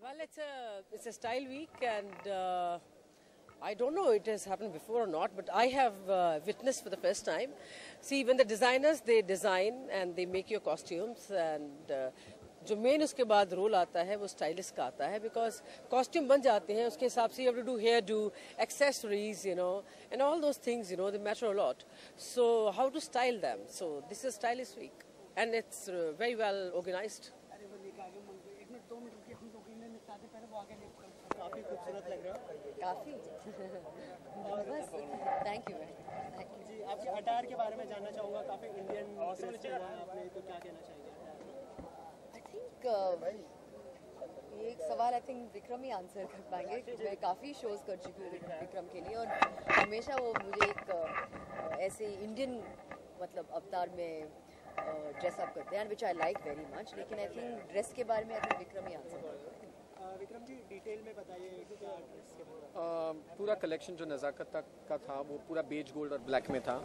Well, it's a style week, and I don't know it has happened before or not, but I have witnessed for the first time. See, when the designers they design and they make your costumes, and जो main उसके बाद role आता है वो stylist का आता है because costume बन जाते हैं उसके हिसाब से you have to do hairdo, accessories, and all those things, they matter a lot. So how to style them? So this is stylist week, and it's very well organized. काफी खूबसूरत लग रहा है। काफी बस थैंक यू जी, आपके attire के बारे में जानना चाहूँगा। काफी इंडियन ड्रेस पहना है आपने, तो क्या कहना चाहेंगे? आई थिंक ये एक सवाल I think Vikram he answer कर पाएंगे। मैं काफ़ी शोज कर चुकी हूँ विक्रम के लिए, और हमेशा वो मुझे एक ऐसे इंडियन मतलब अवतार में ड्रेसअप करते हैं, विच आई लाइक वेरी मच। लेकिन आई थिंक ड्रेस के बारे में I think Vikram he answer करेंगे। विक्रम जी, डिटेल में बताइए क्या ड्रेस के बारे में। पूरा कलेक्शन जो नज़ाकत तक का था वो पूरा बेज गोल्ड और ब्लैक में था।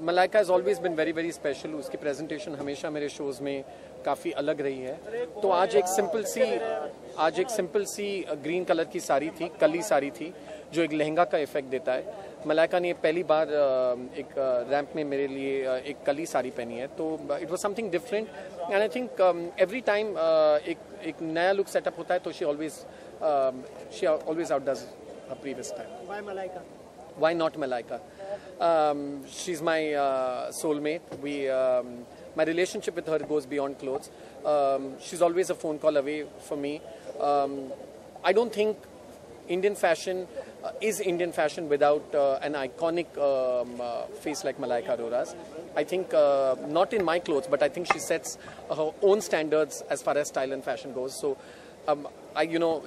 Malaika has always been very very special. उसकी प्रेजेंटेशन हमेशा मेरे शोज़ में काफ़ी अलग रही है। तो आज एक सिंपल सी ग्रीन कलर की साड़ी थी, कली साड़ी थी, जो एक लहंगा का इफेक्ट देता है। मलाइका ने पहली बार एक रैंप में मेरे लिए एक कली साड़ी पहनी है, तो it was something different, and I think every time एक नया लुक सेटअप होता है तो she always outdoes her previous time. Why Malaika? Why not Malaika? She's my soulmate. My relationship with her goes beyond clothes. She's always a phone call away from me. I don't think Indian fashion is Indian fashion without an iconic face like Malaika Arora's. I think not in my clothes, but I think she sets her own standards as far as style and fashion goes. So,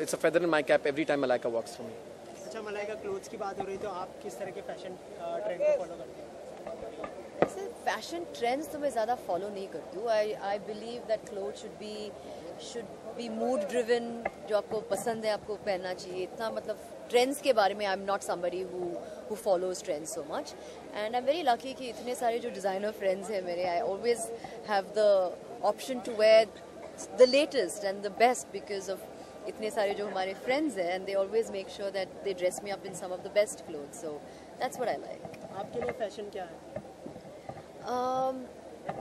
it's a feather in my cap every time Malaika walks through me. अच्छा, Malaika clothes की बात हो रही, तो आप किस तरह के फैशन ट्रेंड को फॉलो करते हैं? ऐसे फैशन ट्रेंड्स तो मैं ज़्यादा फॉलो नहीं करती हूँ। I believe that cloth should be mood driven. जो आपको पसंद है आपको पहनना चाहिए। इतना मतलब ट्रेंड्स के बारे में I am not somebody who follows trends so much, and I am very lucky कि इतने सारे जो डिज़ाइनर फ्रेंड्स हैं मेरे, I always have the option to wear the latest and the best because of इतने सारे जो हमारे फ्रेंड्स हैं, and they always make sure that they dress me up in some of the best clothes, so that's what I like. आपके लिए fashion क्या है?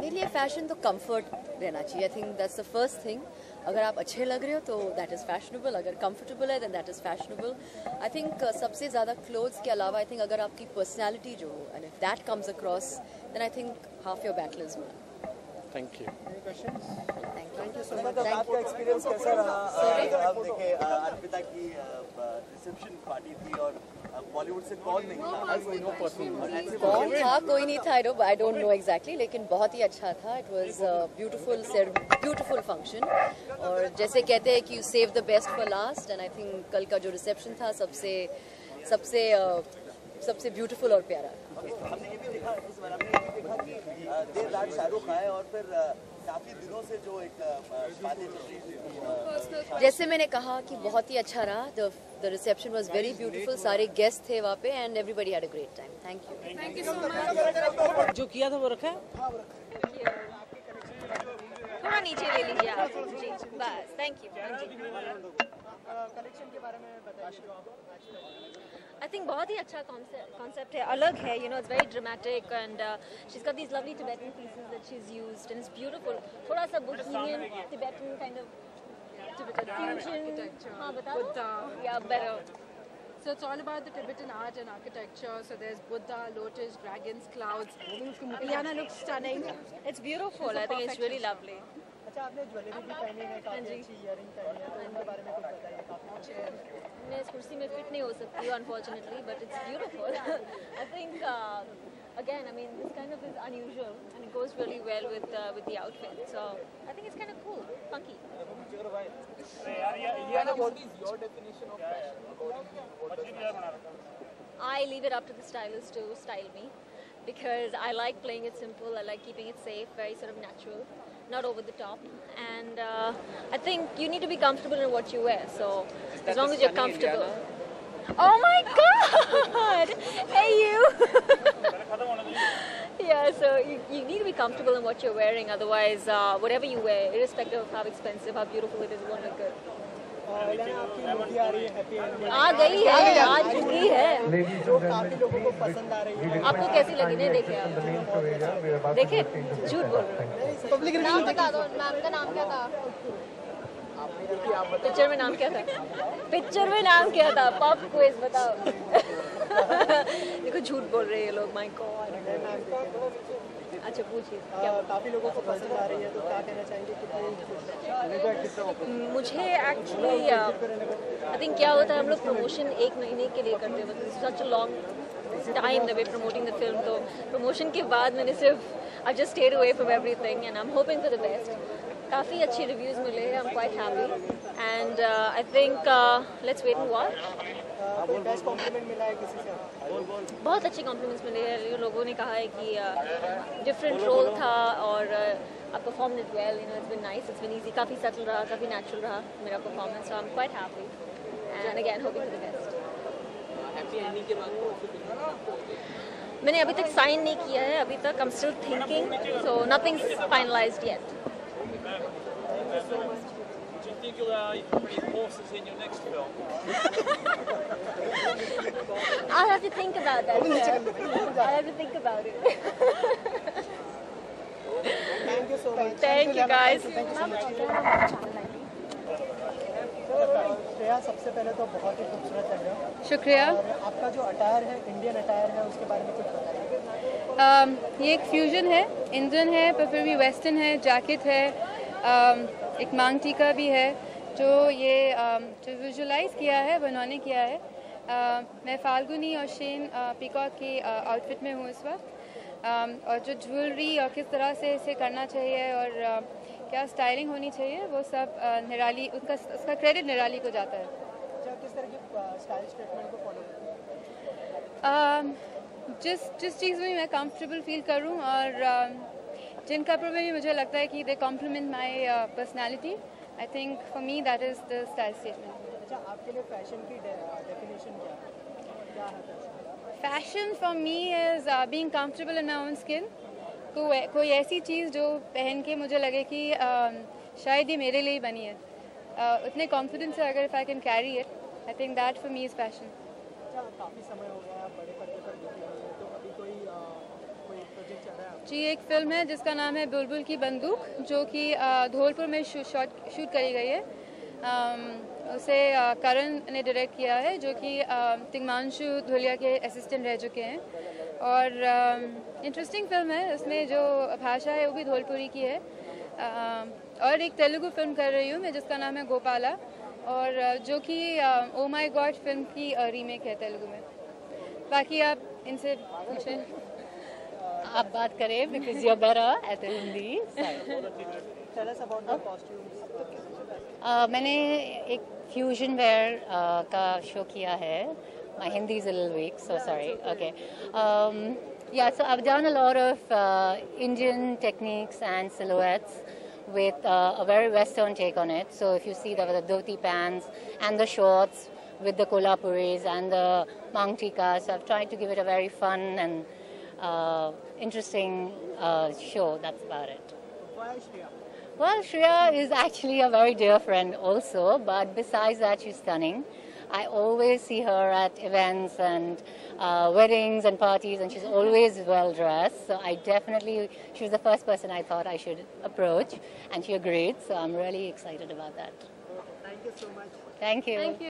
मेरे लिए फैशन तो कंफर्ट रहना चाहिए। I think that's the first thing. अगर आप अच्छे लग रहे हो तो दैट इज़ फैशनेबल, अगर कंफर्टेबल है then that is fashionable. I think सबसे ज़्यादा क्लोथ्स के अलावा आई थिंक अगर आपकी पर्सनैलिटी जो हो and if that comes across then I think half your battle is won. Thank you. Thank you so much. आपका एक्सपीरियंस कैसा रहा? आप देखे अर्पिता की रिसेप्शन पार्टी थी और बॉलीवुड से कॉल नहीं था। कौन था? कोई नहीं था। आई डोंट नो एग्जैक्टली, लेकिन बहुत ही अच्छा था। इट वाज ब्यूटीफुल फंक्शन, और जैसे कहते हैं कि you save the best for last, and I think कल का जो रिसेप्शन था सबसे ब्यूटीफुल और प्यारा। हमने ये भी देखा इस बार, हमने ये भी देखा कि देर रात शाहरुख आए और फिर काफी दिनों से जो एक बातें चल रही थी। जैसे मैंने कहा कि बहुत ही अच्छा रहा। The reception was very beautiful. सारे गेस्ट थे वहाँ पे and everybody had a great time. Thank you so much. जो किया था वो रखा है। थोड़ा नीचे ले लीजिए आप जी, बस। Thank you. कलेक्शन के बारे में बताइए। आई थिंक बहुत ही अच्छा कॉन्सेप्ट है, अलग है, it's very dramatic, and she is got these lovely Tibetan pieces that she is used, and it's beautiful. थोड़ा सा bohemian Tibetan kind of fusion. हाँ, बताओ। या better. So it's all about the Tibetan art and architecture. So there's Buddha, lotus, dragons, clouds. Liana looks stunning. It's beautiful. I think it's really lovely. अच्छा, आपने jewellery भी पहनी है, काफी अच्छी इयरिंग पहनी है, तो उनके बारे में कुछ बताइए। काफी अच्छे हैं। मैं इस कुर्सी में फिट नहीं हो सकती हूँ unfortunately, but it's beautiful. I think again, I mean, this kind of is unusual and it goes really well with the outfit. So I think it's kind of cool, funky. What is your definition of fashion? I leave it up to the stylist to style me because I like playing it simple. I like keeping it safe, very sort of natural, not over the top. And I think you need to be comfortable in what you wear. So as long as you're comfortable. Oh my God! Hey you! Yeah, so you need to be comfortable in what you're wearing. Otherwise, whatever you wear, irrespective of how expensive, how beautiful it is, it won't look good. इलाना आपकी movie आ रही है happy ending, आ गई है, आ चुकी है। जो काफी लोगों को पसंद आ रही है। आपको कैसी लगी? नहीं देखे आप? देखे? झूठ बोल रहे हो। पब्लिक नाम बता दो, मैम का नाम क्या था? पिक्चर में नाम क्या था? पिक्चर में नाम क्या था? पॉप क्विज बताओ। देखो झूठ बोल रहे हैं ये लोग, माय गॉड। अच्छा पूछिए क्या? काफी लोगों को पसंद आ रही है, तो क्या कहना चाहेंगे? मुझे एक्चुअली आई थिंक क्या होता है, हम लोग प्रमोशन 1 महीने के लिए करते हैं, मतलब such a long time the way promoting the film. तो प्रमोशन के बाद मैंने सिर्फ I just stayed away from everything and I am hoping for the best. काफ़ी अच्छे रिव्यूज़ मिले हैं, I am quite happy and I think let's wait and watch. Best compliment मिला है किसी से? बहुत अच्छे कॉम्प्लीमेंट्स मिले हैं। लोगों ने कहा है कि डिफरेंट रोल था और आप perform it well, you know it's been nice, it's been easy, काफ़ी सटल रहा, काफ़ी नेचुरल रहा मेरा performance. So I am quite happy and again hoping for the best. मैंने अभी तक साइन नहीं किया है, अभी तक I am still thinking, so nothing finalised yet. Do you think you'll be horses in your next film? I'll have to think about that. Sir. I'll have to think about it. Thank you so much. Thank you guys. Shreya, सबसे पहले तो बहुत ही खूबसूरत लग रहा है। शुक्रिया। और आपका जो अटायर है, इंडियन अटायर है, उसके बारे में कुछ बताइए। ये एक फ्यूजन है, इंडियन है पर फिर भी वेस्टर्न है, जैकेट है, एक मांग टीका भी है जो ये जो विजुलाइज किया है, बनवाने किया है। मैं फाल्गुनी और शेन पीकॉक की आउटफिट में हूँ इस वक्त, और जो ज्वेलरी और किस तरह से इसे करना चाहिए और क्या स्टाइलिंग होनी चाहिए वो सब निराली, उसका क्रेडिट निराली को जाता है। अच्छा, किस तरह की स्टाइल स्टेटमेंट को फॉलो करते हैं? जिस चीज़ में मैं कंफर्टेबल फील करूँ और जिन कपड़ों में भी मुझे लगता है कि they compliment my personality, I think for me that is the style statement. अच्छा, आपके लिए फैशन की डेफिनेशन क्या है? Fashion for me is being comfortable in my own skin. कोई ऐसी चीज़ जो पहन के मुझे लगे कि शायद ये मेरे लिए ही बनी है, उतने कॉन्फिडेंस से अगर if I can carry it, I think that for me is fashion. अच्छा, काफ़ी समय हो गया, आप बड़े पर्दे पर दिखे हुए हैं, तो अभी कोई प्रोजेक्ट चल रहा है? जी, एक फ़िल्म है जिसका नाम है बुलबुल की बंदूक, जो कि धौलपुर में शूट करी गई है। उसे करण ने डायरेक्ट किया है, जो कि तिग्मांशु धुलिया के असिस्टेंट रह चुके हैं। और इंटरेस्टिंग फिल्म है, उसमें जो भाषा है वो भी धौलपुरी की है। और एक तेलुगु फिल्म कर रही हूँ मैं जिसका नाम है गोपाला, और जो कि ओ माय गॉड फिल्म की रीमेक है तेलुगु में। बाकी आप इनसे पूछें, आप बात करें because you're better at the Hindi side. Tell us about the costumes. मैंने एक फ्यूजन वेयर का शो किया है. My Hindi is a little weak, so sorry. Okay. Yeah, so I've done a lot of Indian techniques and silhouettes with a very Western take on it. So if you see the dhoti pants and the shorts with the kolhapuris and the mang tikka, so I've tried to give it a very fun and interesting show. That's about it. Why Shreya? Well, Shreya is actually a very dear friend also, but besides that, she's stunning. I always see her at events and weddings and parties, and she's always well dressed. So she was the first person I thought I should approach, and she agreed. So I'm really excited about that. Thank you so much. Thank you. Thank you.